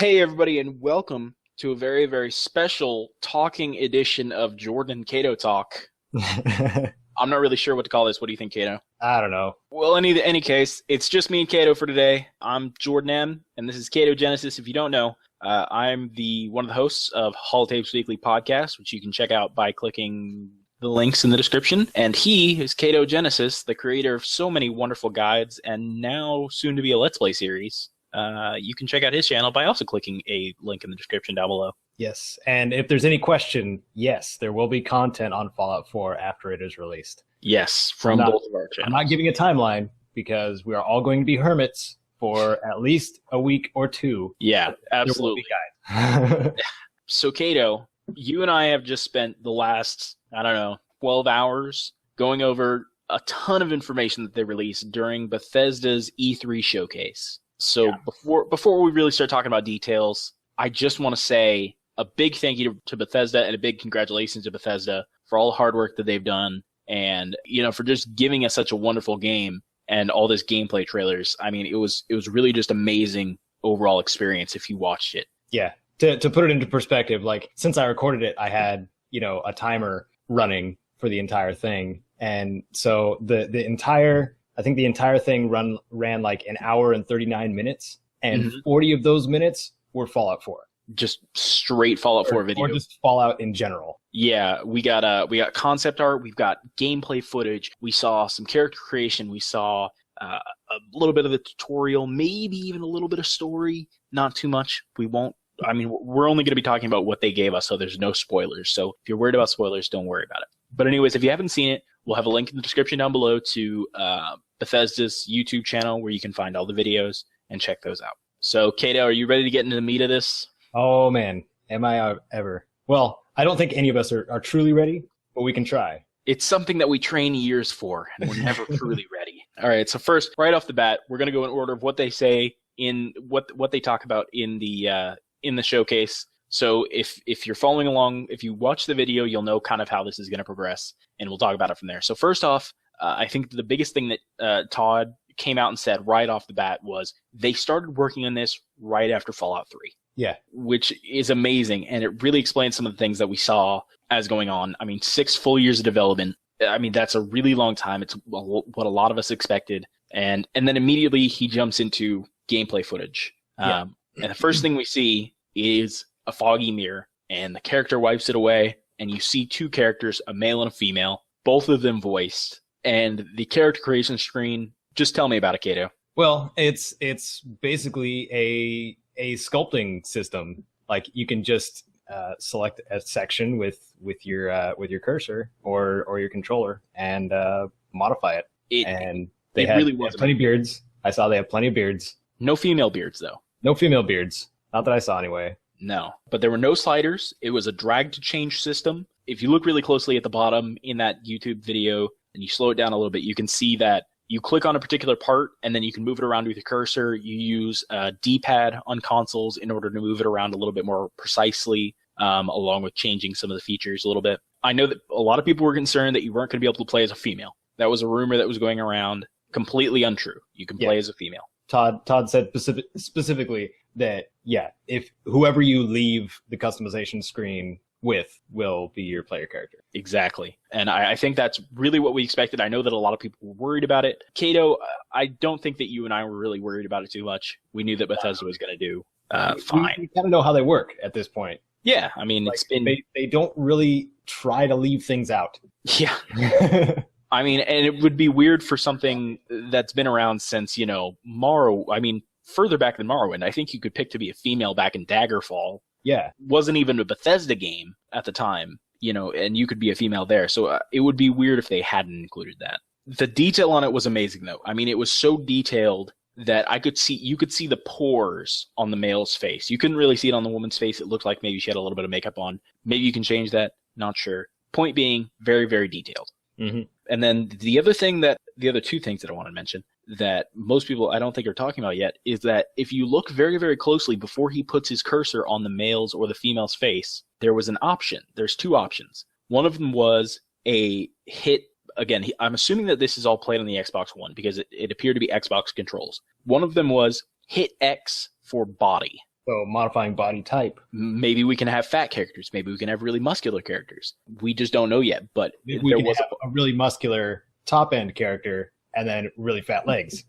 Hey, everybody, and welcome to a very, very special talking edition of Jordan and Caedo Talk. I I'm not really sure what to call this. What do you think, Caedo? don't know. Well, in any case, it's just me and Caedo for today. I'm Jordan M, and this is Caedo Genesis. If you don't know, I'm one of the hosts of Holotapes Weekly Podcast, which you can check out by clicking the links in the description. And he is Caedo Genesis, the creator of so many wonderful guides, and now soon to be a Let's Play series. You can check out his channel by also clicking a link in the description down below. Yes, and if there's any question, yes, there will be content on Fallout 4 after it is released. Yes, from both of our channels. I'm not giving a timeline because we are all going to be hermits for at least a week or two. Yeah, absolutely. So, Caedo, you and I have just spent the last, 12 hours going over a ton of information that they released during Bethesda's E3 showcase. So before we really start talking about details, I just want to say a big thank you to Bethesda and a big congratulations to Bethesda for all the hard work that they've done and, for just giving us such a wonderful game and all this gameplay trailers. I mean, it was really just amazing overall experience if you watched it. Yeah. To put it into perspective, like since I recorded it, I had, a timer running for the entire thing. And so the entire thing ran like an hour and 39 minutes, and 40 of those minutes were Fallout 4. Just straight Fallout 4 video. Or just Fallout in general. Yeah, we got concept art, we've got gameplay footage, we saw some character creation, we saw a little bit of the tutorial, maybe even a little bit of story, not too much. We're only going to be talking about what they gave us, so there's no spoilers. So if you're worried about spoilers, don't worry about it. But anyways, if you haven't seen it, we'll have a link in the description down below to Bethesda's YouTube channel where you can find all the videos and check those out. So, Caedo, are you ready to get into the meat of this? Oh, man. Am I ever? Well, I don't think any of us are truly ready, but we can try. It's something that we train years for, and we're never truly ready. All right, so first, right off the bat, we're going to go in order of what they say in what they talk about in the showcase. So if you're following along, if you watch the video, you'll know kind of how this is going to progress, and we'll talk about it from there. So first off, I think the biggest thing that Todd came out and said right off the bat was they started working on this right after Fallout 3. Yeah. Which is amazing, and it really explains some of the things that we saw as going on. I mean, 6 full years of development. I mean, that's a really long time. It's what a lot of us expected. And then immediately he jumps into gameplay footage. Yeah. And the first thing we see is a foggy mirror, and the character wipes it away, and you see 2 characters, a male and a female, both of them voiced. And the character creation screen, just tell me about it, Caedo. Well, it's basically a sculpting system. Like you can just select a section with your cursor or your controller and modify it. They have plenty of beards. I saw they have plenty of beards. No female beards, though. No female beards. Not that I saw anyway. No, but there were no sliders. It was a drag to change system. If you look really closely at the bottom in that YouTube video and you slow it down a little bit, you can see that you click on a particular part and then you can move it around with your cursor. You use a D-pad on consoles in order to move it around a little bit more precisely, along with changing some of the features a little bit. I know that a lot of people were concerned that you weren't going to be able to play as a female. That was a rumor that was going around. Completely untrue. You can play as a female. Todd said specifically that, if whoever you leave the customization screen with will be your player character. Exactly. And I think that's really what we expected. I know that a lot of people were worried about it. Caedo, I don't think that you and I were really worried about it too much. We knew that Bethesda was going to do fine. We kind of know how they work at this point. Yeah, I mean, like, it's been... They don't really try to leave things out. Yeah. I mean, and it would be weird for something that's been around since, further back than Morrowind. I think you could pick to be a female back in Daggerfall. Yeah. Wasn't even a Bethesda game at the time, and you could be a female there. So it would be weird if they hadn't included that. The detail on it was amazing, though. I mean, it was so detailed that you could see the pores on the male's face. You couldn't really see it on the woman's face. It looked like maybe she had a little bit of makeup on. Maybe you can change that. Not sure. Point being, very, very detailed. Mm-hmm. And then the other 2 things that I want to mention that most people I don't think are talking about yet is that if you look very, very closely before he puts his cursor on the male's or the female's face, there was an option. There's 2 options. One of them was a hit. Again, I'm assuming that this is all played on the Xbox One because it appeared to be Xbox controls. One of them was hit X for body. So modifying body type. Maybe we can have fat characters. Maybe we can have really muscular characters. We just don't know yet. But Maybe we can have a really muscular top end character and then really fat legs.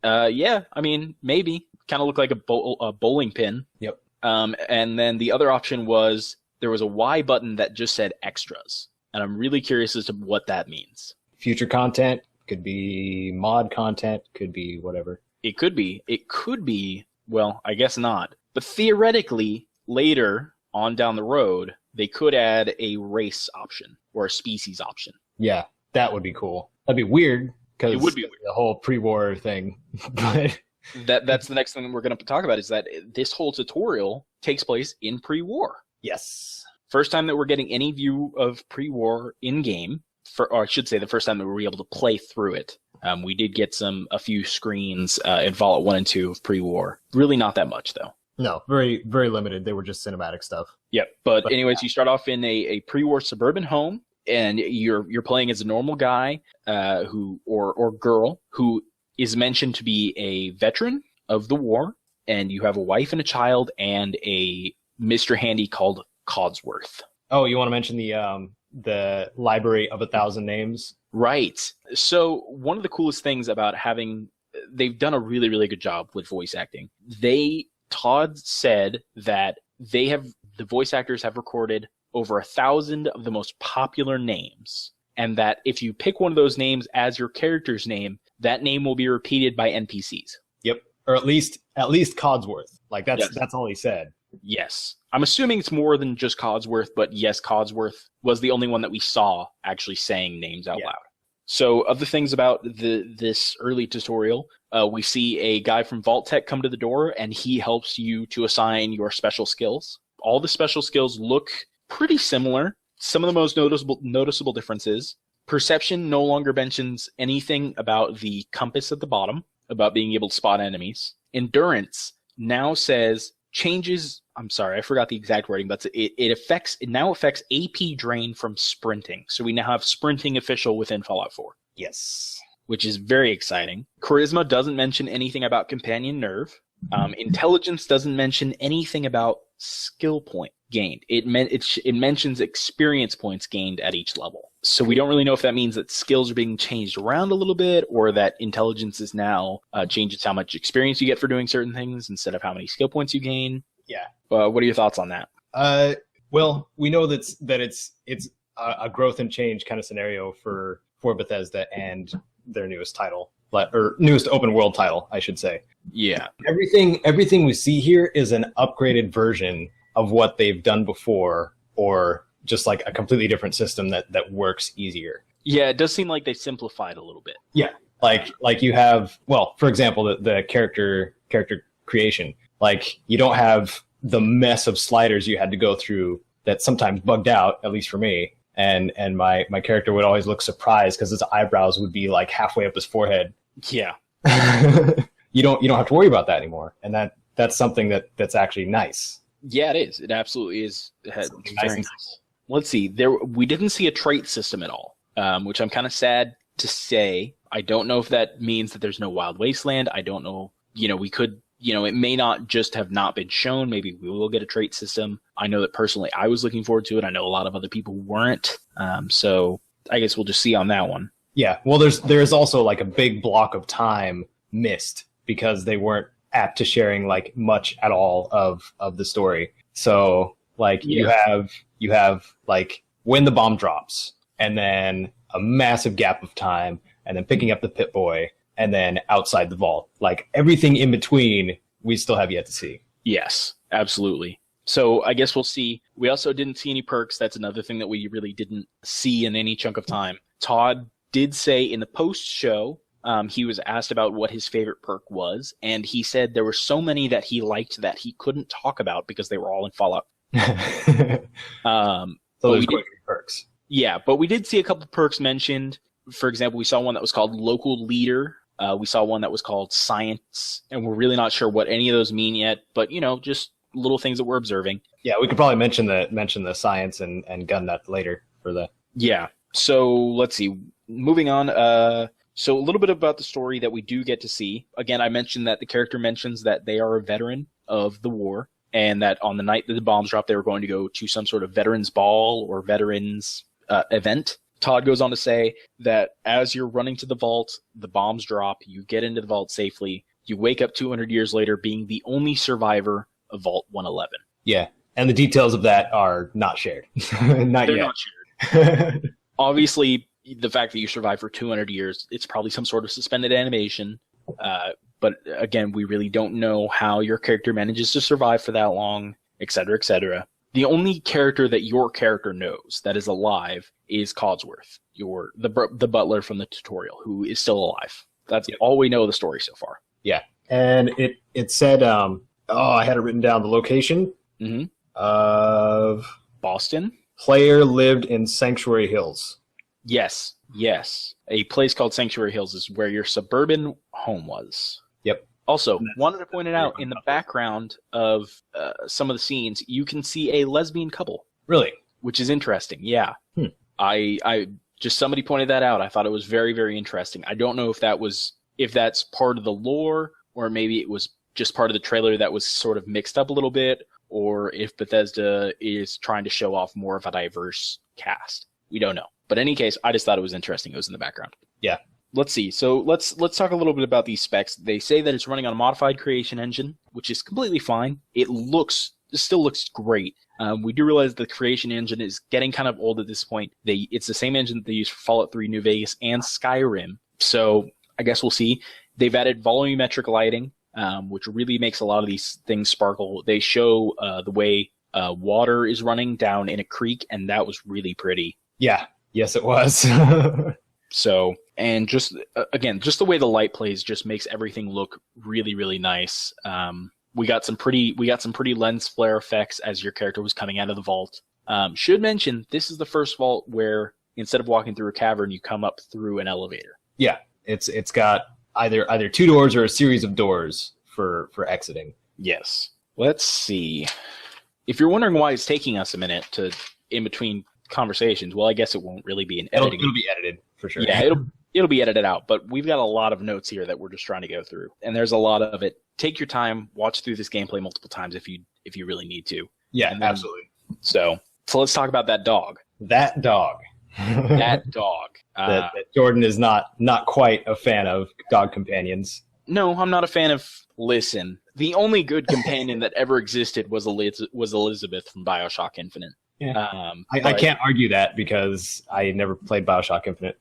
Yeah, I mean, maybe. Kind of look like a bowling pin. Yep. And then the other option was there was a Y button that just said extras. And I'm really curious as to what that means. Future content, could be mod content, could be whatever. It could be. It could be, well, I guess not. But theoretically, later on down the road, they could add a race option or a species option. Yeah, that would be cool. That'd be weird because it would be weird. The whole pre-war thing. But that's the next thing we're going to talk about is that this whole tutorial takes place in pre-war. Yes. First time that we're getting any view of pre-war in-game, or I should say the first time that we were able to play through it. We did get a few screens in Fallout 1 and 2 of pre-war. Really not that much, though. No, very, very limited. They were just cinematic stuff. Yep. But anyways, yeah. You start off in a pre-war suburban home, and you're playing as a normal guy or girl who is mentioned to be a veteran of the war, and you have a wife and a child and a Mr. Handy called Codsworth. Oh, you want to mention the Library of 1,000 Names? Right. So one of the coolest things about they've done a really, really good job with voice acting. Todd said that the voice actors have recorded over 1,000 of the most popular names, and that if you pick one of those names as your character's name, that name will be repeated by NPCs. Yep. Or at least Codsworth. Like that's all he said. Yes. I'm assuming it's more than just Codsworth, but yes, Codsworth was the only one that we saw actually saying names out loud. So other things about this early tutorial, we see a guy from Vault Tech come to the door, and he helps you to assign your special skills. All the special skills look pretty similar. Some of the most noticeable differences. Perception no longer mentions anything about the compass at the bottom, about being able to spot enemies. Endurance now says changes. I'm sorry, I forgot the exact wording, but it now affects AP drain from sprinting. So we now have sprinting official within Fallout 4. Yes. Which is very exciting. Charisma doesn't mention anything about companion nerve. Intelligence doesn't mention anything about skill point gained. It mentions experience points gained at each level. So we don't really know if that means that skills are being changed around a little bit, or that intelligence is now changes how much experience you get for doing certain things instead of how many skill points you gain. Yeah. What are your thoughts on that? Well, we know that it's a growth and change kind of scenario for Bethesda and their newest title, or newest open world title, I should say. Yeah. Everything we see here is an upgraded version of what they've done before, or just like a completely different system that works easier. Yeah, it does seem like they simplified a little bit. Yeah. Like you have, well, for example, the character creation. Like, you don't have the mess of sliders you had to go through that sometimes bugged out, at least for me. And my character would always look surprised because his eyebrows would be like halfway up his forehead. Yeah. You don't have to worry about that anymore. And that's something that's actually nice. Yeah, it is. It absolutely is. It's very nice. Let's see. We didn't see a trait system at all, which I'm kind of sad to say. I don't know if that means that there's no Wild Wasteland. I don't know. We could. It may not just have not been shown. Maybe we will get a trait system. I know that personally I was looking forward to it. I know a lot of other people weren't. So I guess we'll just see on that one. Yeah. Well, there's also like a big block of time missed because they weren't apt to sharing like much at all of the story. So like you have like when the bomb drops, and then a massive gap of time, and then picking up the Pip-Boy, and then outside the vault. Like everything in between, we still have yet to see. Yes, absolutely. So I guess we'll see. We also didn't see any perks. That's another thing that we really didn't see in any chunk of time. Todd did say in the post-show, he was asked about what his favorite perk was, and he said there were so many that he liked that he couldn't talk about because they were all in Fallout. So there's quite a few perks. Yeah, but we did see a couple perks mentioned. For example, we saw one that was called Local Leader. We saw one that was called Science, and we're really not sure what any of those mean yet, but, just little things that we're observing. Yeah, we could probably mention the Science and Gun Nut later for the... Yeah, so let's see. Moving on, so a little bit about the story that we do get to see. Again, I mentioned that the character mentions that they are a veteran of the war, and that on the night that the bombs dropped, they were going to go to some sort of veterans ball or veterans event. Todd goes on to say that as you're running to the vault, the bombs drop, you get into the vault safely, you wake up 200 years later being the only survivor of Vault 111. Yeah, and the details of that are not shared. Not They're yet. not shared. Obviously, the fact that you survived for 200 years, it's probably some sort of suspended animation. But again, we really don't know how your character manages to survive for that long, etc., etc. The only character that your character knows that is alive is Codsworth, the butler from the tutorial, who is still alive. That's all we know of the story so far. Yeah, and it said, I had it written down, the location of Boston. Player lived in Sanctuary Hills. Yes. A place called Sanctuary Hills is where your suburban home was. Yep. Also, wanted to point it out, in the background of some of the scenes, you can see a lesbian couple. Really? Which is interesting, yeah. I just, somebody pointed that out. I thought it was very, very interesting. I don't know if that's part of the lore, or maybe it was just part of the trailer that was sort of mixed up a little bit, or if Bethesda is trying to show off more of a diverse cast. We don't know. But in any case, I just thought it was interesting. It was in the background. Yeah. Let's see. So let's talk a little bit about these specs. They say that it's running on a modified creation engine, which is completely fine. It still looks great. We do realize the creation engine is getting kind of old at this point. It's the same engine that they use for Fallout 3 New Vegas and Skyrim. So I guess we'll see. They've added volumetric lighting, which really makes a lot of these things sparkle. They show the way water is running down in a creek, and that was really pretty. Yeah. Yes, it was. So, and just the way the light plays just makes everything look really, really nice. We got some pretty lens flare effects as your character was coming out of the vault. Should mention, this is the first vault where instead of walking through a cavern, you come up through an elevator. Yeah, it's got either two doors or a series of doors for exiting. Yes. Let's see. If you're wondering why it's taking us a minute to in between conversations, well, I guess it won't really be an editing. It'll be edited for sure. Yeah, it'll be edited out, but we've got a lot of notes here that we're just trying to go through, and there's a lot of it. Take your time, watch through this gameplay multiple times if you really need to. Yeah, absolutely. So let's talk about that dog. That dog. That dog. That Jordan is not quite a fan of dog companions. No, I'm not a fan of. Listen, the only good companion that ever existed was Elizabeth from BioShock Infinite. Yeah. I can't argue that because I never played BioShock Infinite.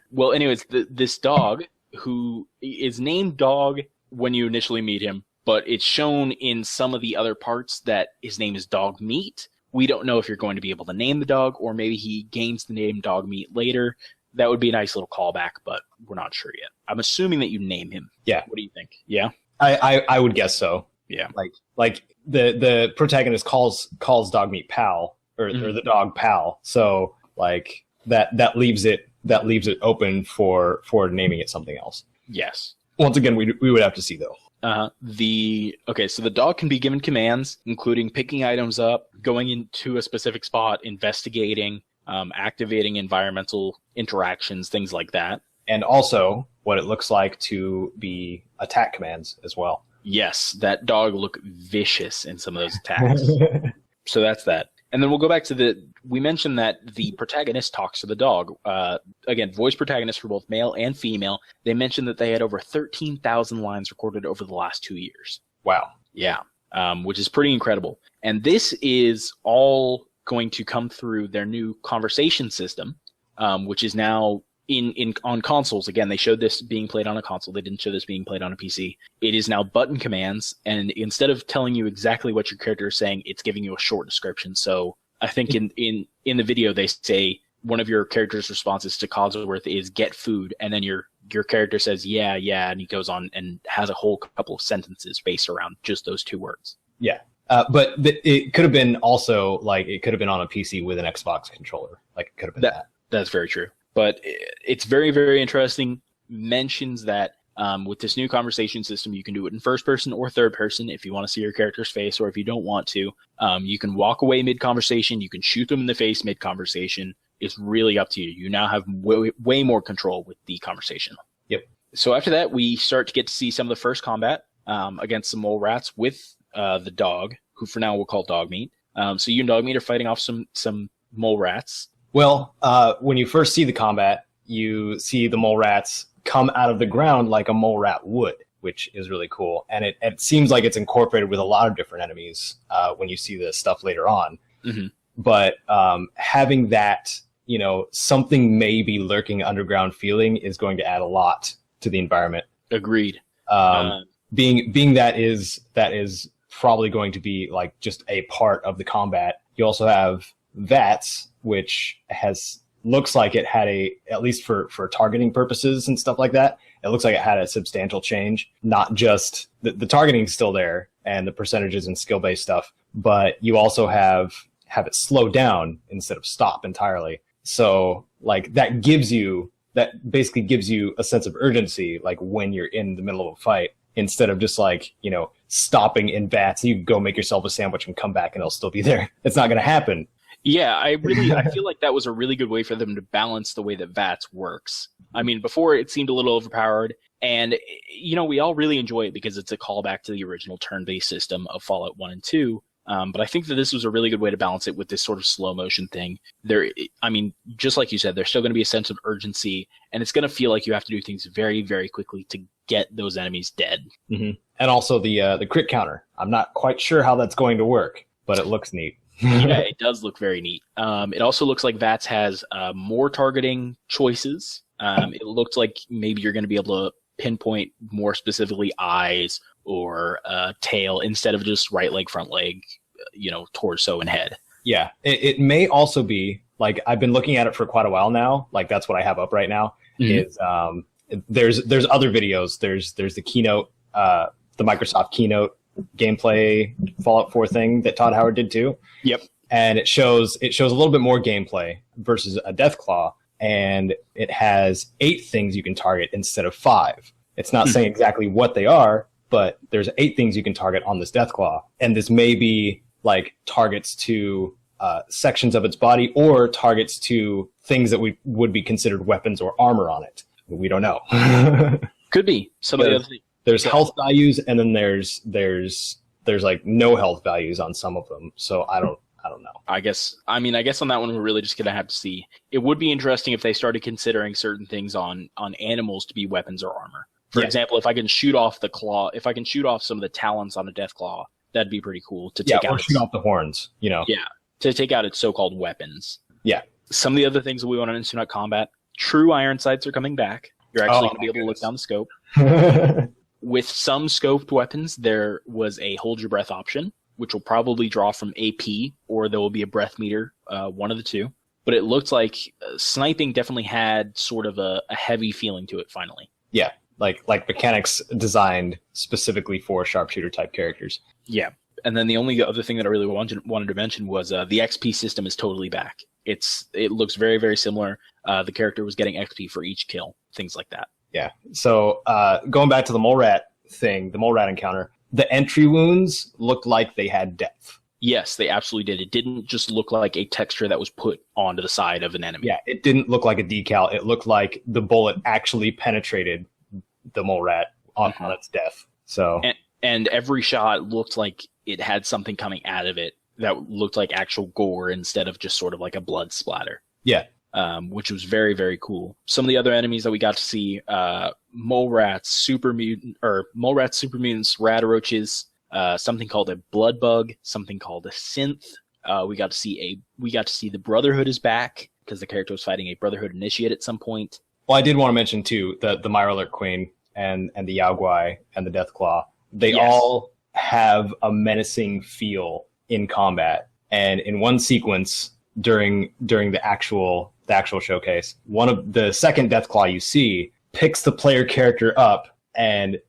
Well, anyways, this dog, who is named Dog when you initially meet him, but it's shown in some of the other parts that his name is Dog Meat. We don't know if you're going to be able to name the dog, or maybe he gains the name Dog Meat later. That would be a nice little callback, but we're not sure yet. I'm assuming that you name him. Yeah. What do you think? Yeah? I would guess so. Yeah. Like the protagonist calls Dog Meat Pal, or the dog Pal. So like that leaves it open for naming it something else. Yes. Once again, we would have to see though. So the dog can be given commands, including picking items up, going into a specific spot, investigating, activating environmental interactions, things like that. And also what it looks like to be attack commands as well. Yes, that dog looked vicious in some of those attacks. So that's that. And then we'll go back to we mentioned that the protagonist talks to the dog. Again, voice protagonist for both male and female. They mentioned that they had over 13,000 lines recorded over the last 2 years. Wow. Yeah, which is pretty incredible. And this is all going to come through their new conversation system, which is now on consoles. Again, they showed this being played on a console. They didn't show this being played on a PC. It is now button commands, and instead of telling you exactly what your character is saying, it's giving you a short description. So I think in the video they say one of your character's responses to Codsworth is "get food," and then your character says "yeah," and he goes on and has a whole couple of sentences based around just those two words. Yeah. But it could have been also it could have been on a PC with an Xbox controller. It could have been that. That's very true. But it's very, very interesting. Mentions that with this new conversation system, you can do it in first person or third person if you want to see your character's face, or if you don't want to. You can walk away mid-conversation. You can shoot them in the face mid-conversation. It's really up to you. You now have way more control with the conversation. Yep. So after that, we start to get to see some of the first combat against some mole rats with the dog, who for now we'll call Dog Meat. So you and Dog Meat are fighting off some mole rats. Well, when you first see the combat, you see the mole rats come out of the ground like a mole rat would, which is really cool. And it seems like it's incorporated with a lot of different enemies when you see the stuff later on. Mm-hmm. But having that, something may be lurking underground feeling is going to add a lot to the environment. Agreed. Being that is probably going to be like just a part of the combat. You also have V.A.T.S, which looks like it had at least for targeting purposes and stuff like that, it looks like it had a substantial change. Not just the targeting's still there and the percentages and skill-based stuff, but you also have it slow down instead of stop entirely. So like that basically gives you a sense of urgency, like when you're in the middle of a fight, instead of just like, stopping in V.A.T.S. You go make yourself a sandwich and come back and it'll still be there. It's not going to happen. Yeah, I feel like that was a really good way for them to balance the way that V.A.T.S works. I mean, before it seemed a little overpowered, and, we all really enjoy it because it's a callback to the original turn-based system of Fallout 1 and 2. But I think that this was a really good way to balance it with this sort of slow motion thing. Just like you said, there's still going to be a sense of urgency, and it's going to feel like you have to do things very, very quickly to get those enemies dead. Mm-hmm. And also the crit counter. I'm not quite sure how that's going to work, but it looks neat. Yeah, it does look very neat. It also looks like V.A.T.S has more targeting choices. It looked like maybe you're going to be able to pinpoint more specifically eyes or tail instead of just right leg, front leg, torso and head. Yeah, it may also be, like, I've been looking at it for quite a while now. Like, that's what I have up right now. Mm-hmm. Is there's other videos. There's the keynote, the Microsoft keynote gameplay Fallout 4 thing that Todd Howard did too. Yep. And it shows a little bit more gameplay versus a Deathclaw, and it has 8 things you can target instead of 5. It's not saying exactly what they are, but there's 8 things you can target on this Deathclaw, and this may be like targets to sections of its body or targets to things that would be considered weapons or armor on it. We don't know. Could be some of the other things. There's health values, and then there's like no health values on some of them. So I don't know. I guess on that one we're really just gonna have to see. It would be interesting if they started considering certain things on animals to be weapons or armor. For example, if I can shoot off some of the talons on a Deathclaw, that'd be pretty cool to take out. Or shoot off the horns, Yeah, to take out its so-called weapons. Yeah. Some of the other things that we want to mention about combat: true iron sights are coming back. You're actually going to be able to look down the scope. With some scoped weapons, there was a hold your breath option, which will probably draw from AP, or there will be a breath meter, one of the two. But it looked like sniping definitely had sort of a heavy feeling to it finally. Yeah, like mechanics designed specifically for sharpshooter type characters. Yeah, and then the only other thing that I really wanted to mention was the XP system is totally back. It looks very, very similar. The character was getting XP for each kill, things like that. Yeah. So going back to the mole rat encounter, the entry wounds looked like they had depth. Yes, they absolutely did. It didn't just look like a texture that was put onto the side of an enemy. Yeah, it didn't look like a decal. It looked like the bullet actually penetrated the mole rat on its death. So and every shot looked like it had something coming out of it that looked like actual gore instead of just sort of like a blood splatter. Yeah. Which was very, very cool. Some of the other enemies that we got to see, mole rats, super mutants, radaroaches, something called a blood bug, something called a synth. We got to see the Brotherhood is back because the character was fighting a Brotherhood initiate at some point. Well, I did want to mention too the Mirelurk Queen and the Yao Guai and the Deathclaw. They all have a menacing feel in combat, and in one sequence during the actual showcase, one of the second Deathclaw you see picks the player character up and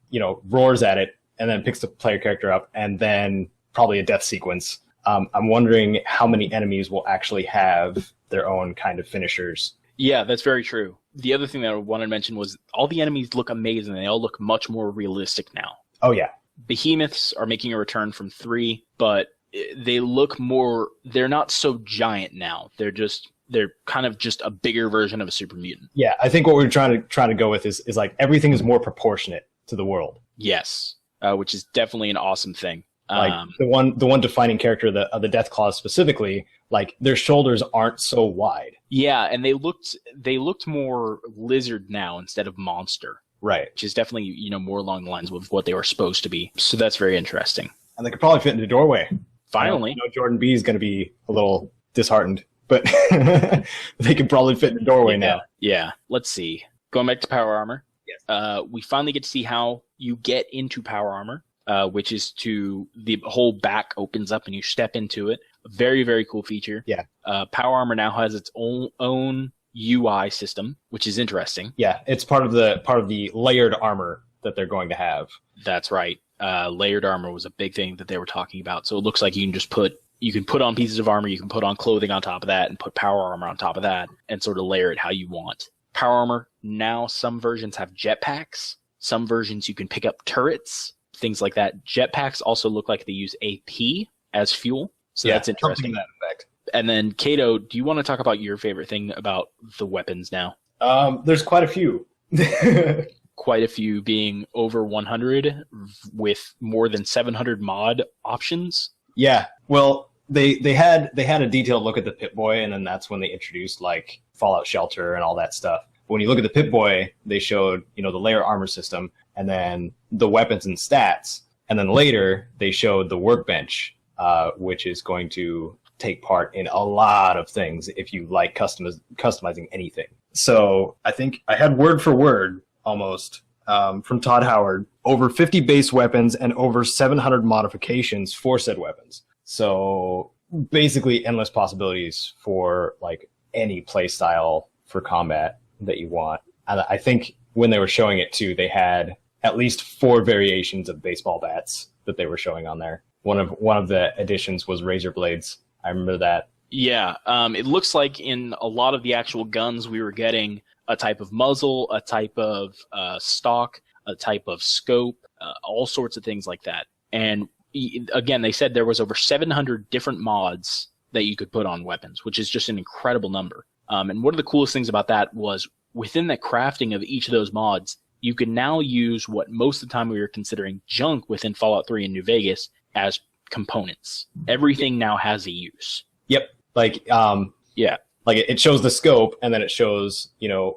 roars at it, and then picks the player character up, and then probably a death sequence. I'm wondering how many enemies will actually have their own kind of finishers. Yeah, that's very true. The other thing that I wanted to mention was all the enemies look amazing. They all look much more realistic now. Oh yeah. Behemoths are making a return from 3, but they look more, they're not so giant now. They're kind of just a bigger version of a super mutant. Yeah, I think what we're trying to go with is like everything is more proportionate to the world. Yes, which is definitely an awesome thing. Like the one defining character of the Death Claws specifically, like their shoulders aren't so wide. Yeah, and they looked more lizard now instead of monster. Right. Which is definitely, more along the lines of what they were supposed to be. So that's very interesting. And they could probably fit in the doorway. Finally. I know Jordan B is going to be a little disheartened, but they could probably fit in the doorway now. Yeah. Let's see. Going back to power armor. Yes. We finally get to see how you get into power armor, which is the whole back opens up and you step into it. A very, very cool feature. Yeah. Power armor now has its own UI system, which is interesting. Yeah, it's part of the layered armor that they're going to have. That's right. Layered armor was a big thing that they were talking about. So it looks like you can put on pieces of armor, you can put on clothing on top of that, and put power armor on top of that, and sort of layer it how you want. Power armor, now some versions have jetpacks. Some versions you can pick up turrets, things like that. Jetpacks also look like they use AP as fuel. So that's interesting. Something to that effect. And then, Caedo, do you want to talk about your favorite thing about the weapons now? There's quite a few. Quite a few being over 100 with more than 700 mod options. Yeah, well, they had a detailed look at the Pip-Boy, and then that's when they introduced like Fallout Shelter and all that stuff. When you look at the Pip-Boy, they showed the layer armor system, and then the weapons and stats, and then later they showed the workbench, which is going to take part in a lot of things if you like customizing anything. So I think I had word for word almost from Todd Howard, over 50 base weapons and over 700 modifications for said weapons. So basically endless possibilities for like any play style for combat that you want. And I think when they were showing it too, they had at least 4 variations of baseball bats that they were showing on there. One of the additions was razor blades. I remember that. Yeah, it looks like in a lot of the actual guns we were getting a type of muzzle, a type of stock, a type of scope, all sorts of things like that. And again, they said there was over 700 different mods that you could put on weapons, which is just an incredible number. And one of the coolest things about that was within the crafting of each of those mods, you can now use what most of the time we were considering junk within Fallout 3 and New Vegas as components. Everything now has a use. Yep. Like, like it shows the scope, and then it shows,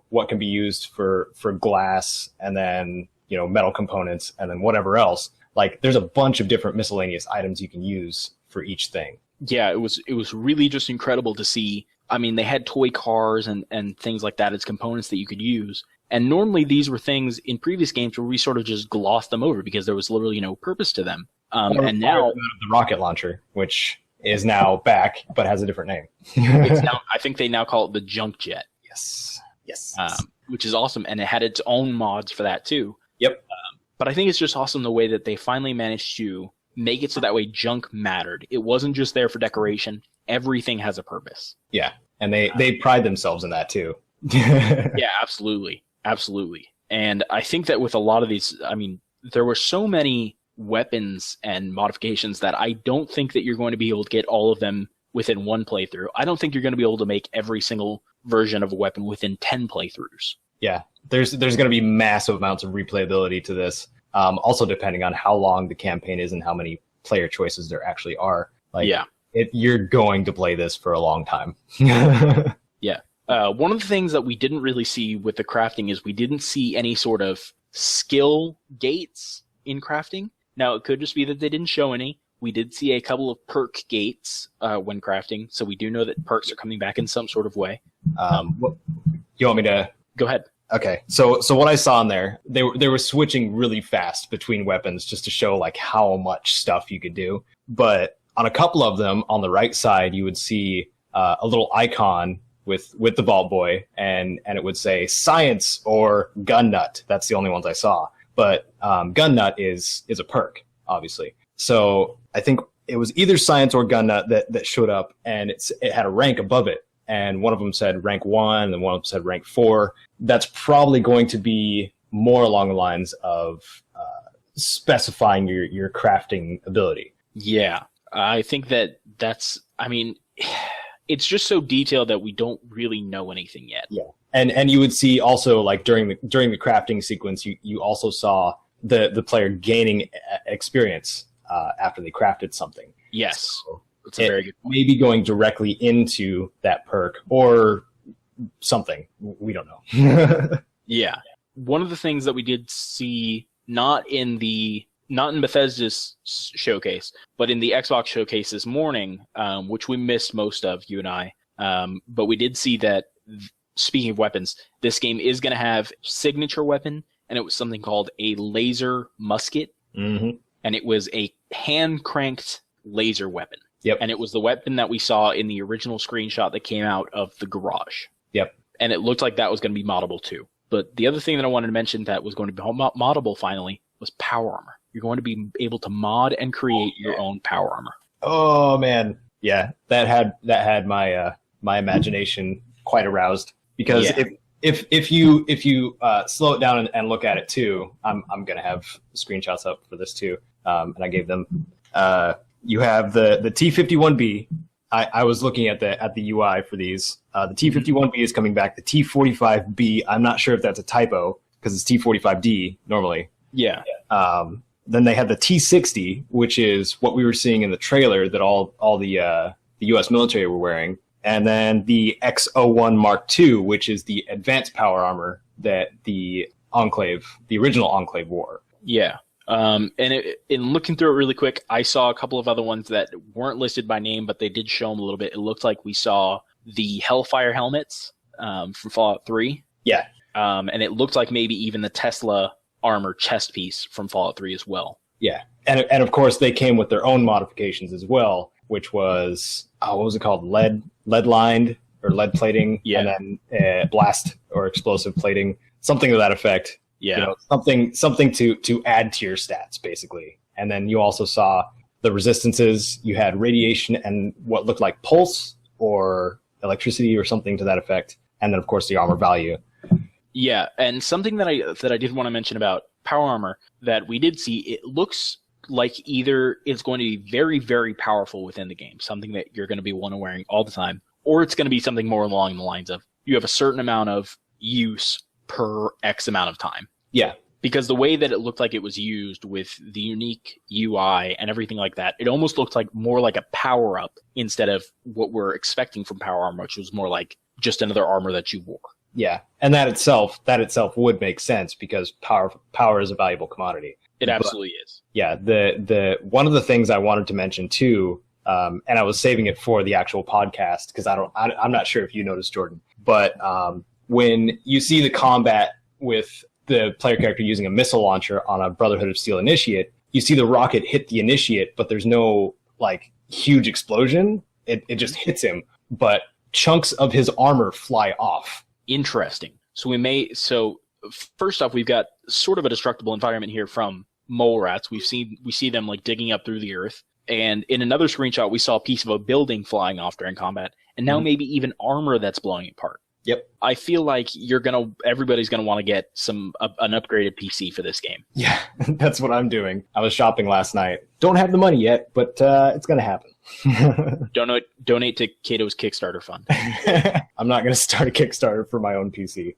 what can be used for glass, and then, metal components, and then whatever else. Like, there's a bunch of different miscellaneous items you can use for each thing. Yeah, it was really just incredible to see. I mean, they had toy cars and things like that as components that you could use. And normally these were things in previous games where we sort of just glossed them over because there was literally no purpose to them. And now the rocket launcher, which is now back but has a different name. It's now, I think they now call it the junk jet. Yes. Which is awesome, and it had its own mods for that too. Yep. But I think it's just awesome the way that they finally managed to make it so that way junk mattered. It wasn't just there for decoration. Everything has a purpose. Yeah, and they pride themselves in that too. Yeah, absolutely. And I think that with a lot of these, I mean, there were so many weapons and modifications that I don't think that you're going to be able to get all of them within one playthrough. I don't think you're going to be able to make every single version of a weapon within 10 playthroughs. Yeah, there's going to be massive amounts of replayability to this. Also depending on how long the campaign is and how many player choices there actually are. Like, yeah. You're going to play this for a long time. Yeah. One of the things that we didn't really see with the crafting is we didn't see any sort of skill gates in crafting. Now, it could just be that they didn't show any. We did see a couple of perk gates when crafting, so we do know that perks are coming back in some sort of way. You want me to... Go ahead. Okay, so what I saw in there, they were switching really fast between weapons just to show like how much stuff you could do. But on a couple of them, on the right side, you would see a little icon with the Vault Boy, and it would say science or gun nut. That's the only ones I saw. But gun nut is a perk, obviously. So I think it was either science or gun nut that showed up, and it had a rank above it. And one of them said rank 1, and one of them said rank 4. That's probably going to be more along the lines of specifying your crafting ability. Yeah, I think that's, I mean, it's just so detailed that we don't really know anything yet. Yeah, and you would see also like during the crafting sequence, you also saw the player gaining experience after they crafted something. Yes, So it's a very good point. Maybe going directly into that perk or something. We don't know. Yeah. One of the things that we did see, not in Bethesda's showcase, but in the Xbox showcase this morning, which we missed most of, you and I, but we did see that, speaking of weapons, this game is going to have signature weapon, and it was something called a laser musket, Mm-hmm. and it was a hand-cranked laser weapon. Yep. And it was the weapon that we saw in the original screenshot that came out of the garage. Yep. And it looked like that was going to be moddable too. But the other thing that I wanted to mention that was going to be moddable finally was power armor. You're going to be able to mod and create your own power armor. Oh man, yeah, that had my my imagination quite aroused, because if you slow it down and look at it too, I'm gonna have screenshots up for this too, and I gave them. You have the T51B. I was looking at the UI for these. The T51B is coming back. The T45B, I'm not sure if that's a typo because it's T45D normally. Yeah. Then they have the T60, which is what we were seeing in the trailer that all the U.S. military were wearing. And then the X01 Mark II, which is the advanced power armor that the original Enclave wore. Yeah. And in looking through it really quick, I saw a couple of other ones that weren't listed by name, but they did show them a little bit. It looked like we saw the Hellfire helmets from Fallout 3. Yeah. And it looked like maybe even the Tesla armor chest piece from Fallout 3 as well. Yeah. And of course, they came with their own modifications as well, which was, what was it called? Lead lined or lead plating. Yeah. And then blast or explosive plating, something to that effect. Yeah. You know, something to add to your stats, basically. And then you also saw the resistances. You had radiation and what looked like pulse or electricity or something to that effect. And then, of course, the armor value. Yeah, and something that I did want to mention about power armor that we did see, it looks like either it's going to be very, very powerful within the game, something that you're going to be wearing all the time, or it's going to be something more along the lines of you have a certain amount of use per X amount of time. Yeah. Because the way that it looked like it was used with the unique UI and everything like that, it almost looked like more like a power-up instead of what we're expecting from power armor, which was more like just another armor that you wore. Yeah, and that itself would make sense because power is a valuable commodity. It absolutely is. Yeah, the one of the things I wanted to mention too, and I was saving it for the actual podcast because I'm not sure if you noticed, Jordan, but when you see the combat with the player character using a missile launcher on a Brotherhood of Steel initiate, you see the rocket hit the initiate, but there's no like huge explosion. It just hits him, but chunks of his armor fly off. Interesting. So first off, we've got sort of a destructible environment here from mole rats. We see them like digging up through the earth. And in another screenshot, we saw a piece of a building flying off during combat, and now maybe even armor that's blowing apart. Yep. I feel like everybody's gonna want to get an upgraded PC for this game. Yeah, that's what I'm doing. I was shopping last night. Don't have the money yet, but it's gonna happen. Donate to Caedo's Kickstarter fund. I'm not gonna start a Kickstarter for my own PC.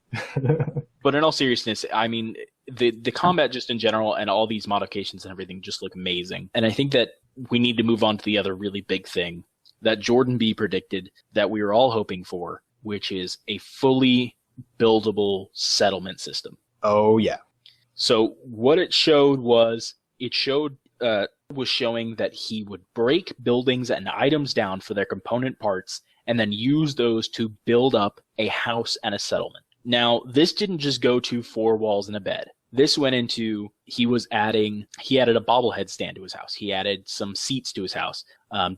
But in all seriousness, I mean, the combat just in general and all these modifications and everything just look amazing. And I think that we need to move on to the other really big thing that Jordan B predicted that we were all hoping for, which is a fully buildable settlement system. Oh, yeah. So what it showed was showing that he would break buildings and items down for their component parts and then use those to build up a house and a settlement. Now, this didn't just go to 4 walls and a bed. This went into, he added a bobblehead stand to his house. He added some seats to his house,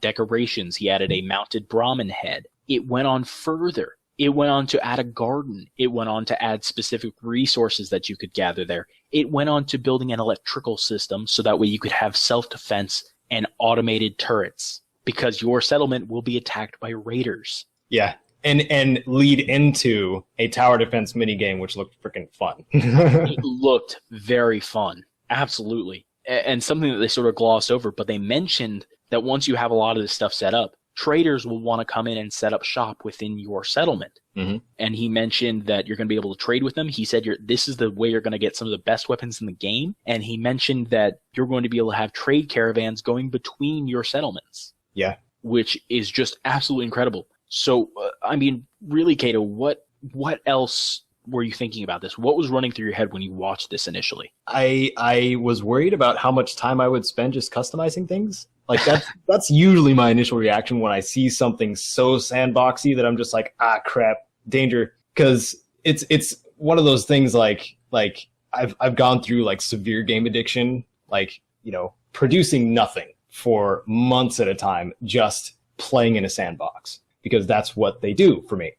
decorations. He added a mounted Brahmin head. It went on further. It went on to add a garden. It went on to add specific resources that you could gather there. It went on to building an electrical system so that way you could have self-defense and automated turrets because your settlement will be attacked by raiders. Yeah. And lead into a tower defense minigame, which looked freaking fun. It looked very fun. Absolutely. And something that they sort of glossed over, but they mentioned that once you have a lot of this stuff set up, traders will want to come in and set up shop within your settlement. Mm-hmm. And he mentioned that you're going to be able to trade with them. He said this is the way you're going to get some of the best weapons in the game. And he mentioned that you're going to be able to have trade caravans going between your settlements. Yeah. Which is just absolutely incredible. So, I mean, really, Caedo, what else were you thinking about this? What was running through your head when you watched this initially? I was worried about how much time I would spend just customizing things. Like that's usually my initial reaction when I see something so sandboxy that I'm just like, crap, danger. Because it's one of those things like I've gone through like severe game addiction, like, you know, producing nothing for months at a time, just playing in a sandbox, because that's what they do for me.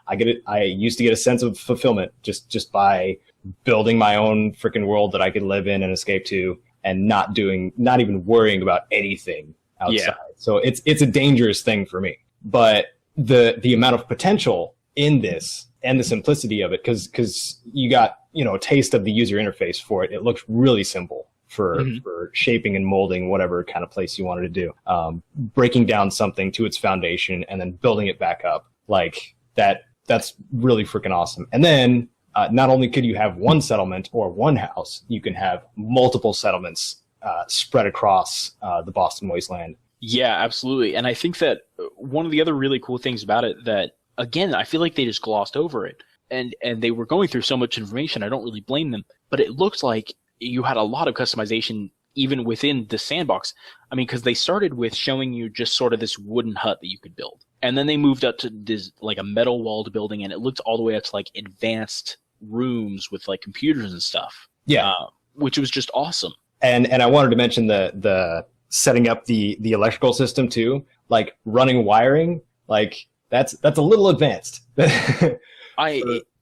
I used to get a sense of fulfillment just by building my own freaking world that I could live in and escape to, and not even worrying about anything outside. Yeah. So it's a dangerous thing for me. But the amount of potential in this and the simplicity of it, because you got, you know, a taste of the user interface for it. It looks really simple for shaping and molding whatever kind of place you wanted to do. Breaking down something to its foundation and then building it back up like that. That's really freaking awesome. And then not only could you have one settlement or one house, you can have multiple settlements spread across the Boston wasteland. Yeah, absolutely. And I think that one of the other really cool things about it that, again, I feel like they just glossed over it. And they were going through so much information, I don't really blame them. But it looks like you had a lot of customization even within the sandbox. I mean, because they started with showing you just sort of this wooden hut that you could build. And then they moved up to this, like, a metal walled building, and it looked all the way up to like advanced rooms with like computers and stuff. Yeah. Which was just awesome. And I wanted to mention the setting up the electrical system too, like running wiring, like that's a little advanced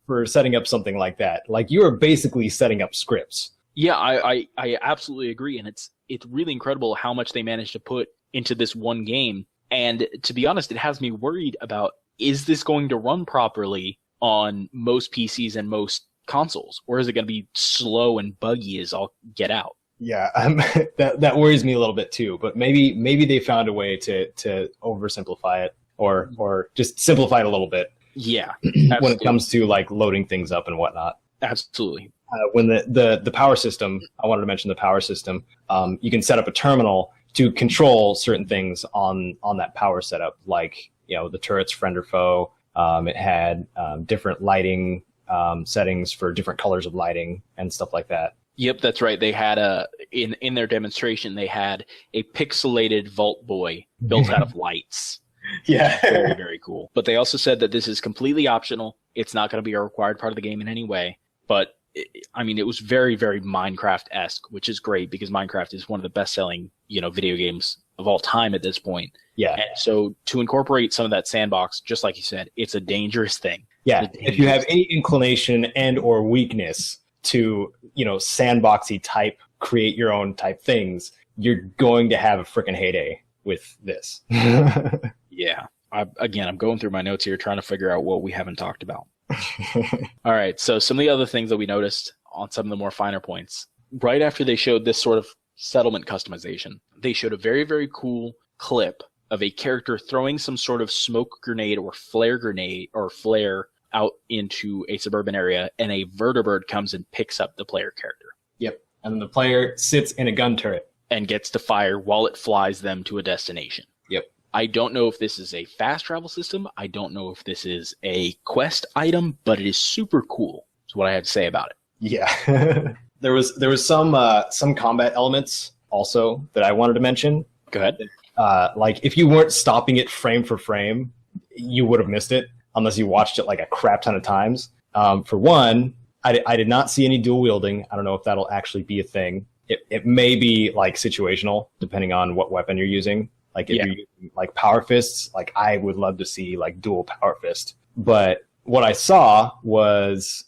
for setting up something like that. Like you are basically setting up scripts. Yeah, I absolutely agree. And it's really incredible how much they managed to put into this one game. And to be honest, it has me worried about, is this going to run properly on most PCs and most consoles? Or is it going to be slow and buggy as all get out? Yeah, that worries me a little bit too. But maybe they found a way to oversimplify it or just simplify it a little bit. Yeah, when it comes to like loading things up and whatnot. Absolutely. When the power system, I wanted to mention the power system. You can set up a terminal to control certain things on that power setup, like, you know, the turret's friend or foe. It had different lighting settings for different colors of lighting and stuff like that. Yep, that's right. They had in their demonstration, they had a pixelated Vault Boy built out of lights. Yeah. Very, very cool. But they also said that this is completely optional. It's not going to be a required part of the game in any way. But, I mean, it was very, very Minecraft-esque, which is great because Minecraft is one of the best-selling, video games of all time at this point. Yeah. And so to incorporate some of that sandbox, just like you said, it's a dangerous thing. Yeah. If you have any inclination and or weakness to, sandboxy type, create your own type things, you're going to have a freaking heyday with this. Yeah. I'm going through my notes here trying to figure out what we haven't talked about. All right. So some of the other things that we noticed on some of the more finer points, right after they showed this sort of settlement customization, they showed a very, very cool clip of a character throwing some sort of smoke grenade or flare out into a suburban area, and a vertibird comes and picks up the player character. Yep. And then the player sits in a gun turret and gets to fire while it flies them to a destination. Yep. I don't know if this is a fast travel system. I don't know if this is a quest item, but it is super cool. That's what I had to say about it. Yeah. There was some combat elements also that I wanted to mention. Go ahead. Like if you weren't stopping it frame for frame, you would have missed it unless you watched it like a crap ton of times. For one, I did not see any dual wielding. I don't know if that'll actually be a thing. It may be like situational depending on what weapon you're using. Like if you're using like power fists, like I would love to see like dual power fist. But what I saw was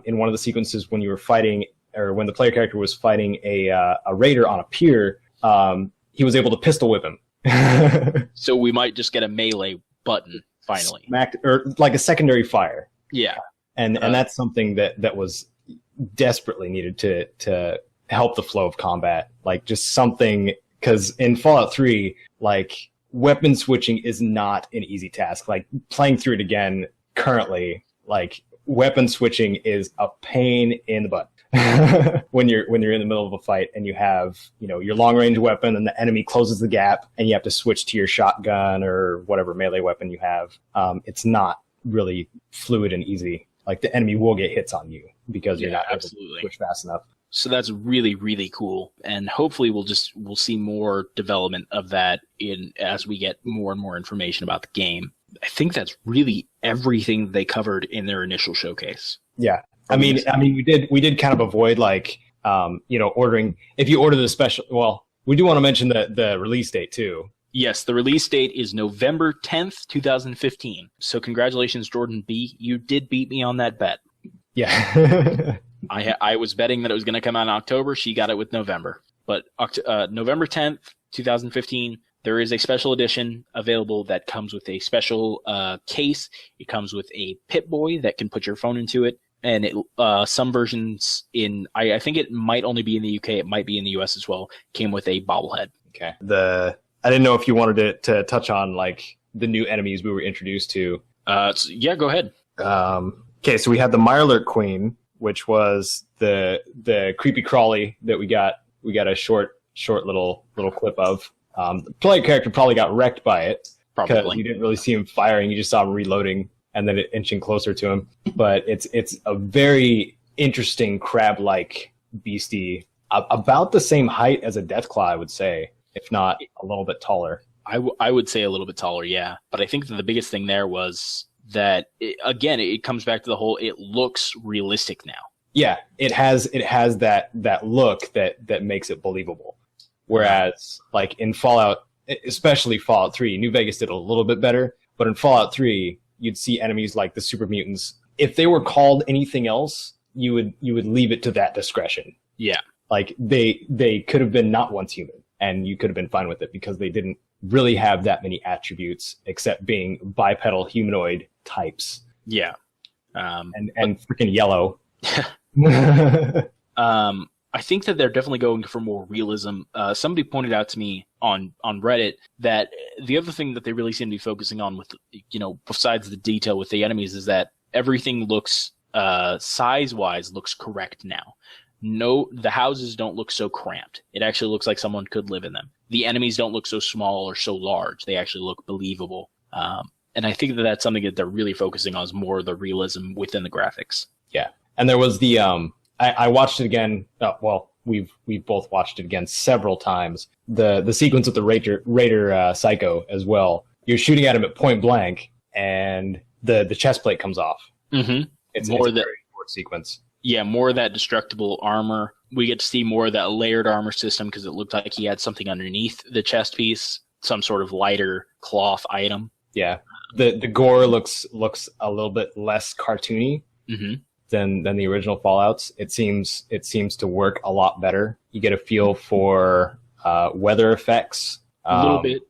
in one of the sequences when you were fighting, or when the player character was fighting a raider on a pier, he was able to pistol whip him. So we might just get a melee button finally. Smacked, or like a secondary fire. Yeah. And that's something that was desperately needed to help the flow of combat. Like just something, because in Fallout 3, like weapon switching is not an easy task. Like playing through it again currently, like weapon switching is a pain in the butt. when you're in the middle of a fight and you have, you know, your long range weapon and the enemy closes the gap and you have to switch to your shotgun or whatever melee weapon you have. It's not really fluid and easy. Like the enemy will get hits on you because you're not able to switch fast enough. So that's really, really cool. And hopefully we'll see more development of that as we get more and more information about the game. I think that's really everything they covered in their initial showcase. Yeah. I mean, we did kind of avoid like, ordering, if you order the special, well, we do want to mention the release date too. Yes, the release date is November 10th, 2015. So congratulations, Jordan B. You did beat me on that bet. Yeah. I was betting that it was going to come out in October. She got it with November. But November 10th, 2015, there is a special edition available that comes with a special case. It comes with a Pip-Boy that can put your phone into it. And some versions I think it might only be in the UK. It might be in the US as well. Came with a bobblehead. Okay. I didn't know if you wanted to touch on like the new enemies we were introduced to. Yeah, go ahead. Okay, so we had the Mirelurk Queen, which was the creepy crawly that we got. We got a short little clip of. The player character probably got wrecked by it because you didn't really see him firing. You just saw him reloading and then it inching closer to him. But it's a very interesting crab-like beastie, about the same height as a Deathclaw, I would say, if not a little bit taller. I would say a little bit taller, yeah. But I think that the biggest thing there was that, it comes back to the whole, it looks realistic now. Yeah, it has that look that makes it believable. Whereas, like in Fallout, especially Fallout 3, New Vegas did a little bit better. But in Fallout 3, you'd see enemies like the super mutants. If they were called anything else, you would leave it to that discretion. Yeah. Like they could have been not once human, and you could have been fine with it because they didn't really have that many attributes except being bipedal humanoid types. Yeah. And freaking yellow. I think that they're definitely going for more realism. Somebody pointed out to me on Reddit that the other thing that they really seem to be focusing on with, besides the detail with the enemies, is that everything looks, size-wise, looks correct now. No, the houses don't look so cramped. It actually looks like someone could live in them. The enemies don't look so small or so large. They actually look believable. And I think that that's something that they're really focusing on, is more of the realism within the graphics. Yeah. And there was the, I watched it again. We've both watched it again several times. The sequence with the Raider Psycho as well. You're shooting at him at point blank, and the chest plate comes off. Mm-hmm. It's a very short sequence. Yeah, more of that destructible armor. We get to see more of that layered armor system because it looked like he had something underneath the chest piece, some sort of lighter cloth item. Yeah, the gore looks a little bit less cartoony. Mm-hmm. Than the original Fallouts. It seems to work a lot better. You get a feel for weather effects. A little bit.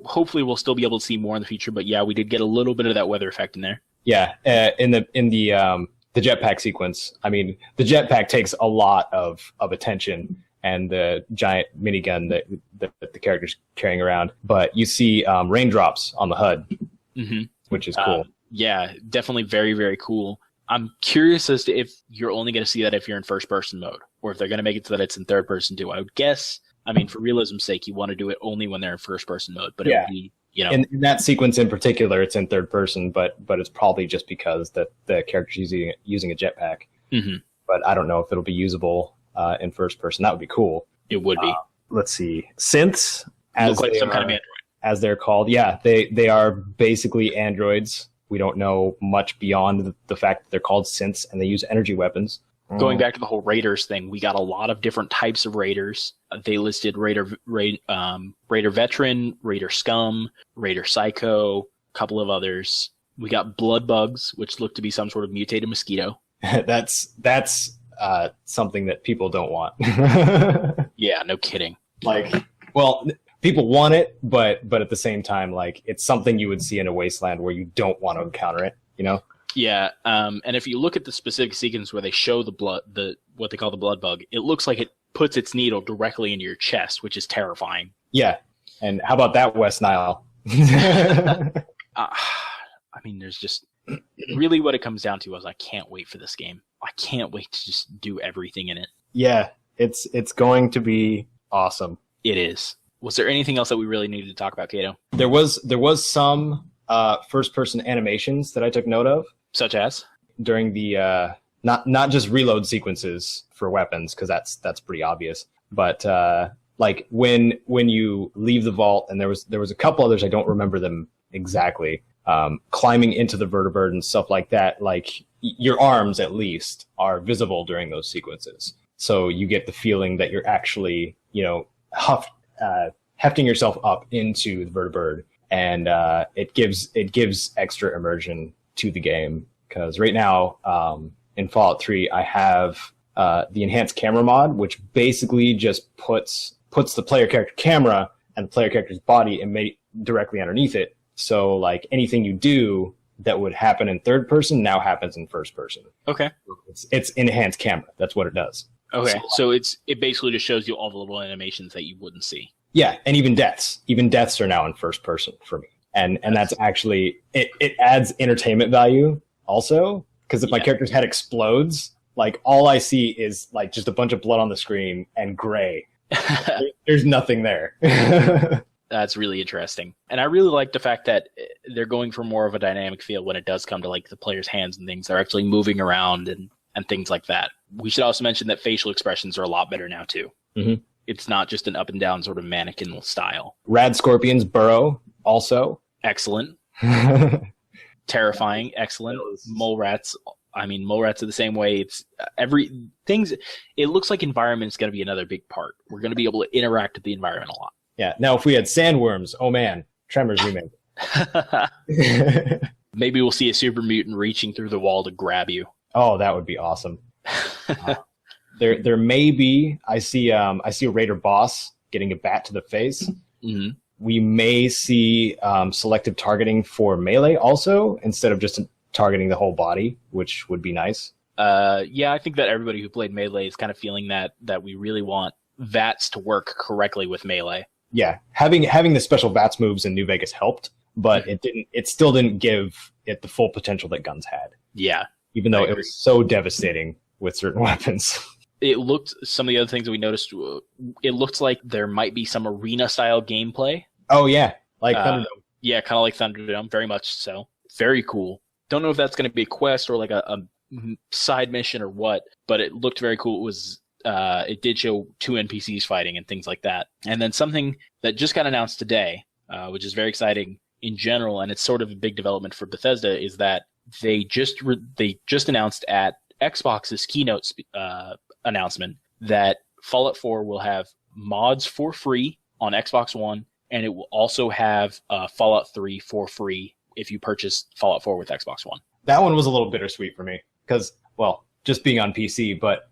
Hopefully we'll still be able to see more in the future, but yeah, we did get a little bit of that weather effect in there. Yeah, in the jetpack sequence. I mean, the jetpack takes a lot of attention, and the giant minigun that the character's carrying around. But you see raindrops on the HUD, mm-hmm. which is cool. Yeah, definitely very, very cool. I'm curious as to if you're only going to see that if you're in first-person mode, or if they're going to make it so that it's in third-person too. I would guess, for realism's sake, you want to do it only when they're in first-person mode. But yeah. It would be, In that sequence in particular, it's in third-person, but it's probably just because the character's using a jetpack. Mm-hmm. But I don't know if it'll be usable in first-person. That would be cool. It would be. Let's see. Synths, look like some kind of android, as they're called. Yeah, they are basically androids. We don't know much beyond the fact that they're called synths and they use energy weapons. Going back to the whole Raiders thing, we got a lot of different types of Raiders. They listed Raider Veteran, Raider Scum, Raider Psycho, a couple of others. We got Blood Bugs, which look to be some sort of mutated mosquito. That's something that people don't want. Yeah, no kidding. People want it, but at the same time, it's something you would see in a wasteland where you don't want to encounter it, Yeah, and if you look at the specific sequence where they show what they call the blood bug, it looks like it puts its needle directly into your chest, which is terrifying. Yeah, And how about that, West Nile? I mean, there's just really what it comes down to is I can't wait for this game. I can't wait to just do everything in it. Yeah, it's going to be awesome. It is. Was there anything else that we really needed to talk about, Caedo? There was some first-person animations that I took note of, such as during the not just reload sequences for weapons, because that's pretty obvious, but like when you leave the vault, and there was a couple others, I don't remember them exactly. Climbing into the vertibird and stuff like that, like your arms at least are visible during those sequences. So you get the feeling that you're actually, hefting yourself up into the vertibird, and it gives extra immersion to the game. Because right now, in Fallout 3, I have the enhanced camera mod, which basically just puts the player character camera and the player character's body directly underneath it. So like anything you do that would happen in third person now happens in first person. Okay. It's enhanced camera. That's what it does. Okay. So it basically just shows you all the little animations that you wouldn't see. Yeah, and even deaths. Even deaths are now in first person for me. And that's actually it adds entertainment value also, because if my character's head explodes, like all I see is like just a bunch of blood on the screen and gray. There's nothing there. That's really interesting. And I really like the fact that they're going for more of a dynamic feel when it does come to like the player's hands and things. They're actually moving around and things like that. We should also mention that facial expressions are a lot better now too. Mm-hmm. It's not just an up and down sort of mannequin style. Rad scorpions burrow also. Excellent. Terrifying. Excellent. Mole rats. I mean, mole rats are the same way. It's it looks like environment is going to be another big part. We're going to be able to interact with the environment a lot. Yeah. Now, if we had sandworms, oh man, Tremors remake. Maybe we'll see a super mutant reaching through the wall to grab you. Oh, that would be awesome. There may be. I see a raider boss getting a bat to the face. Mm-hmm. We may see selective targeting for melee also, instead of just targeting the whole body, which would be nice. Yeah, I think that everybody who played melee is kind of feeling that we really want V.A.T.S to work correctly with melee. Yeah, having the special V.A.T.S moves in New Vegas helped, but it still didn't give it the full potential that guns had. Yeah. Even though it was so devastating with certain weapons. Some of the other things that we noticed, it looked like there might be some arena-style gameplay. Oh, yeah. Like Thunderdome. Yeah, kind of like Thunderdome, very much so. Very cool. Don't know if that's going to be a quest or like a side mission or what, but it looked very cool. It did show 2 NPCs fighting and things like that. And then something that just got announced today, which is very exciting in general, and it's sort of a big development for Bethesda, is that they just announced at Xbox's keynote announcement that Fallout 4 will have mods for free on Xbox One, and it will also have Fallout 3 for free if you purchase Fallout 4 with Xbox One. That one was a little bittersweet for me because, well, just being on PC, but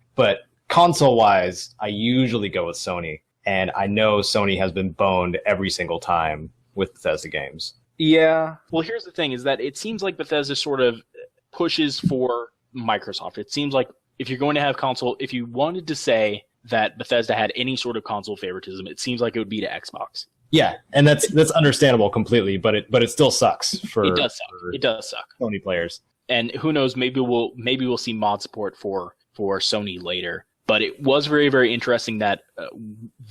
console-wise, I usually go with Sony, and I know Sony has been boned every single time with Bethesda games. Yeah. Well, here's the thing, is that it seems like Bethesda sort of pushes for Microsoft. It seems like if you're going to have console, if you wanted to say that Bethesda had any sort of console favoritism, it seems like it would be to Xbox. Yeah, and that's understandable completely, but it still sucks for it does suck. It does suck. Sony players. And who knows, maybe we'll see mod support for Sony later. But it was very, very interesting that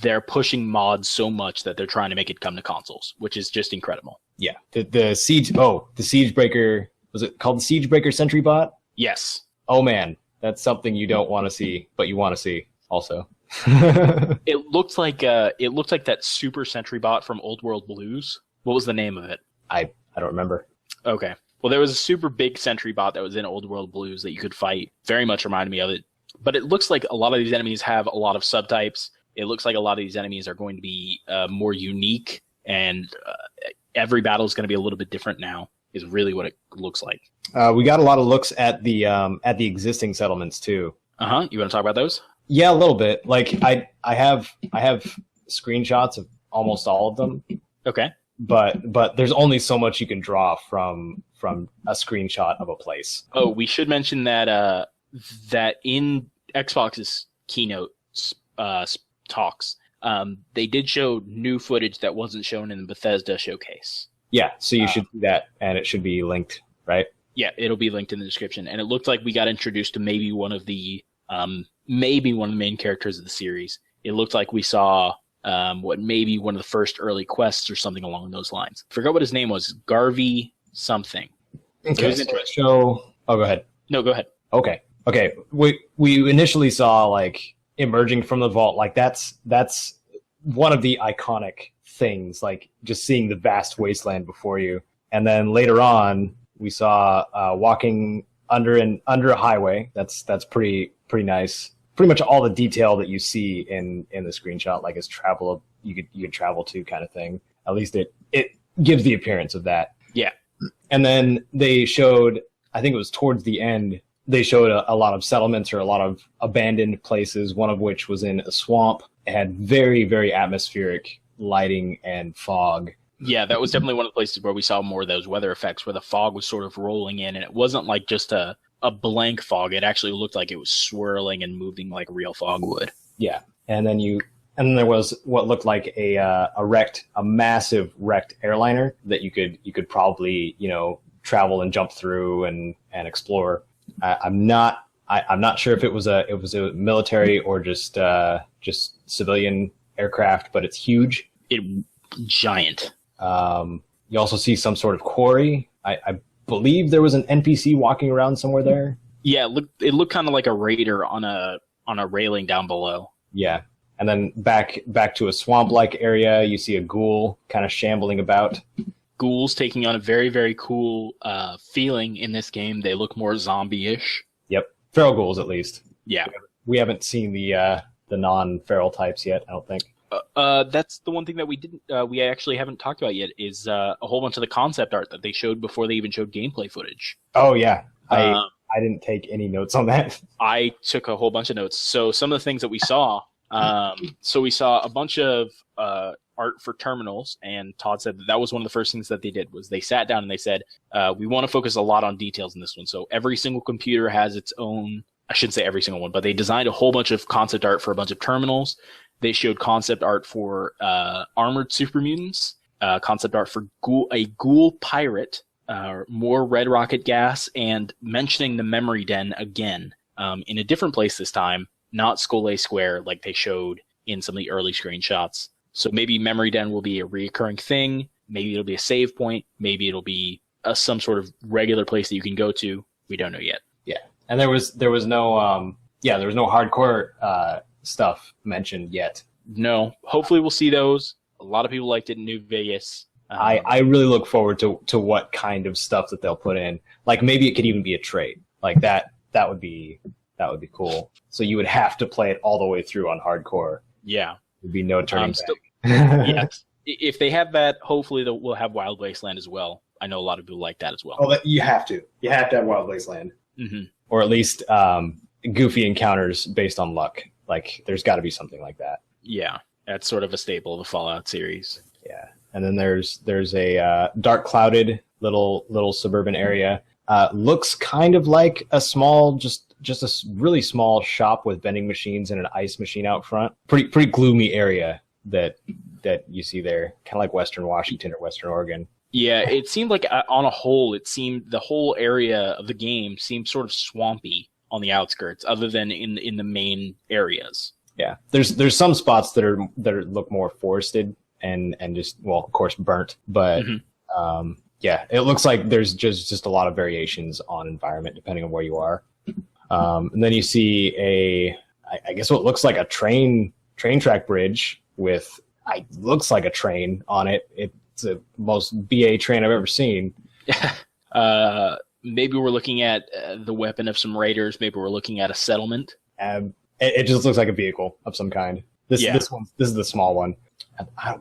they're pushing mods so much that they're trying to make it come to consoles, which is just incredible. Yeah. The Siegebreaker, was it called the Siegebreaker Sentry Bot? Yes. Oh man, that's something you don't want to see, but you want to see also. It looked like that Super Sentry Bot from Old World Blues. What was the name of it? I don't remember. Okay. Well, there was a super big Sentry Bot that was in Old World Blues that you could fight. Very much reminded me of it. But it looks like a lot of these enemies have a lot of subtypes. It looks like a lot of these enemies are going to be more unique, and every battle is going to be a little bit different now, is really what it looks like. We got a lot of looks at the existing settlements too. Uh-huh. You want to talk about those? Yeah, a little bit. Like I have screenshots of almost all of them. Okay. But there's only so much you can draw from a screenshot of a place. Oh, we should mention that that in Xbox's keynote talks, they did show new footage that wasn't shown in the Bethesda showcase. Yeah, so you should see that, and it should be linked, right? Yeah, it'll be linked in the description. And it looked like we got introduced to maybe one of the main characters of the series. It looked like we saw maybe one of the first early quests or something along those lines. I forgot what his name was. Garvey something. Okay, so go ahead. No, go ahead. Okay. We initially saw like emerging from the vault, like that's one of the iconic things, like just seeing the vast wasteland before you. And then later on, we saw walking under a highway. That's pretty nice. Pretty much all the detail that you see in the screenshot, like is travel you could travel to kind of thing. At least it gives the appearance of that. Yeah. And then they showed, I think it was towards the end, they showed a lot of settlements or a lot of abandoned places, one of which was in a swamp. It had very, very atmospheric lighting and fog. Yeah, that was definitely one of the places where we saw more of those weather effects, where the fog was sort of rolling in, and it wasn't like just a blank fog. It actually looked like it was swirling and moving like real fog would. Yeah, and then there was what looked like a massive wrecked airliner that you could probably travel and jump through and explore. I'm not sure if it was a military or just civilian aircraft, but it's huge. Giant. You also see some sort of quarry. I believe there was an NPC walking around somewhere there. Yeah, it looked kind of like a raider on a railing down below. Yeah, and then back to a swamp-like area, you see a ghoul kind of shambling about. Ghouls taking on a very, very cool feeling in this game. They look more zombie-ish. Yep, feral ghouls at least. Yeah, we haven't seen the non-feral types yet, I don't think. That's the one thing that we actually haven't talked about yet is a whole bunch of the concept art that they showed before they even showed gameplay footage. Oh yeah, I didn't take any notes on that. I took a whole bunch of notes. So some of the things that we saw, so we saw a bunch of art for terminals, and Todd said that was one of the first things that they did was they sat down and they said, we want to focus a lot on details in this one. So every single computer has its own, I shouldn't say every single one, but they designed a whole bunch of concept art for a bunch of terminals. They showed concept art for armored super mutants, concept art for a ghoul pirate, more red rocket gas, and mentioning the memory den again in a different place this time, not Skull A Square like they showed in some of the early screenshots. So maybe memory den will be a reoccurring thing. Maybe it'll be a save point. Maybe it'll be some sort of regular place that you can go to. We don't know yet. Yeah, and there was no hardcore stuff mentioned yet. No, hopefully we'll see those. A lot of people liked it in New Vegas. I really look forward to what kind of stuff that they'll put in. Like maybe it could even be a trade. Like that would be cool. So you would have to play it all the way through on hardcore. Yeah. There'd be no turning back. Yeah. If they have that, hopefully we'll have Wild Wasteland as well. I know a lot of people like that as well. Oh, you have to. You have to have Wild Wasteland. Mm-hmm. Or at least goofy encounters based on luck. Like, there's got to be something like that. Yeah, that's sort of a staple of the Fallout series. Yeah, and then there's a dark clouded little suburban area. Looks kind of like a small, just a really small shop with vending machines and an ice machine out front. Pretty gloomy area that you see there, kind of like Western Washington or Western Oregon. Yeah, it seemed like on a whole, the whole area of the game seemed sort of swampy on the outskirts, other than in the main areas. Yeah, there's some spots that look more forested and just, well, of course, burnt. But yeah, it looks like there's just a lot of variations on environment depending on where you are. And then you see I guess what looks like a train track bridge with looks like a train on it. It's the most BA train I've ever seen. Maybe we're looking at the weapon of some raiders. Maybe we're looking at a settlement. It just looks like a vehicle of some kind. This is the small one.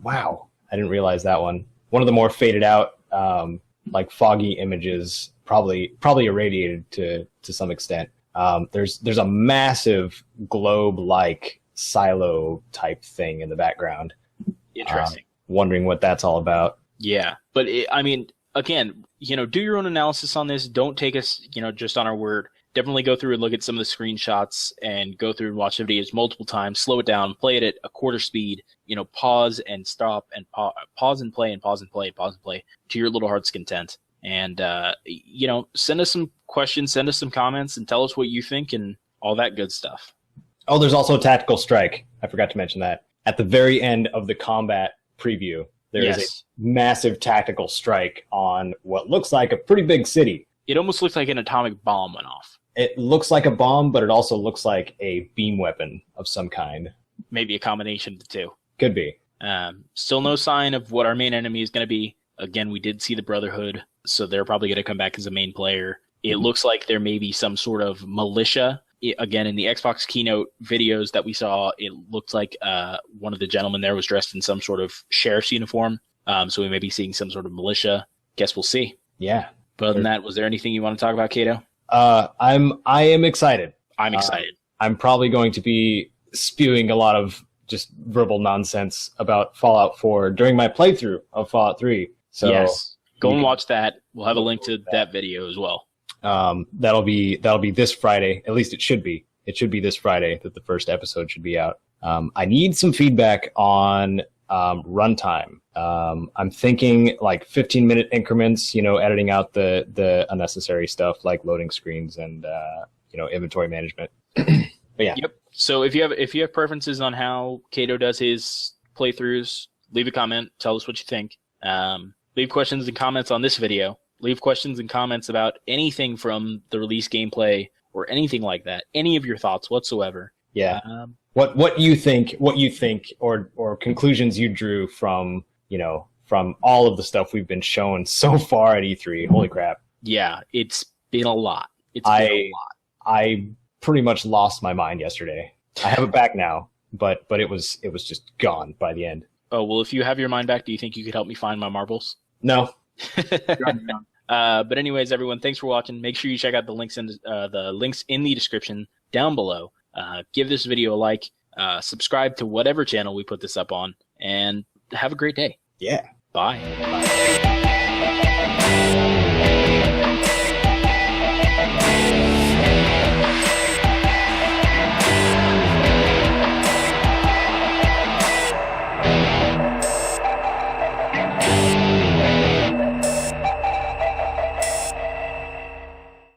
Wow, I didn't realize that one. One of the more faded out, like foggy images, probably irradiated to some extent. There's a massive globe-like silo type thing in the background. Interesting. Wondering what that's all about. Yeah, but I mean, again, do your own analysis on this. Don't take us, just on our word. definitely go through and look at some of the screenshots and go through and watch the videos multiple times, slow it down, play it at a quarter speed, pause and stop and pause and play and pause and play and pause and play to your little heart's content. And, send us some questions, send us some comments, and tell us what you think and all that good stuff. Oh, there's also a tactical strike. I forgot to mention that. At the very end of the combat preview, there is a massive tactical strike on what looks like a pretty big city. It almost looks like an atomic bomb went off. It looks like a bomb, but it also looks like a beam weapon of some kind. Maybe a combination of the two. Could be. Still no sign of what our main enemy is going to be. Again, we did see the Brotherhood, so they're probably going to come back as a main player. It looks like there may be some sort of militia. Again, in the Xbox keynote videos that we saw, it looked like one of the gentlemen there was dressed in some sort of sheriff's uniform. So we may be seeing some sort of militia. Guess we'll see. Yeah. But other than that, was there anything you want to talk about, Caedo? I am excited. I'm excited. I'm probably going to be spewing a lot of just verbal nonsense about Fallout 4 during my playthrough of Fallout 3. So yes, go and watch that. We'll have a link to that video as well. That'll be this Friday. At least it should be. It should be this Friday that the first episode should be out. I need some feedback on runtime. I'm thinking like 15-minute increments, editing out the unnecessary stuff like loading screens and inventory management. But yeah. Yep. So if you have preferences on how Caedo does his playthroughs, leave a comment. Tell us what you think. Leave questions and comments on this video. Leave questions and comments about anything from the release gameplay or anything like that. Any of your thoughts whatsoever. Yeah. What you think, or conclusions you drew from all of the stuff we've been shown so far at E3. Holy crap. Yeah, it's been a lot. I pretty much lost my mind yesterday. I have it back now, but it was just gone by the end. Oh, well, if you have your mind back, do you think you could help me find my marbles? No. But anyways, everyone, thanks for watching. Make sure you check out the links in the description down below. Give this video a like, subscribe to whatever channel we put this up on, and have a great day. Yeah. Bye.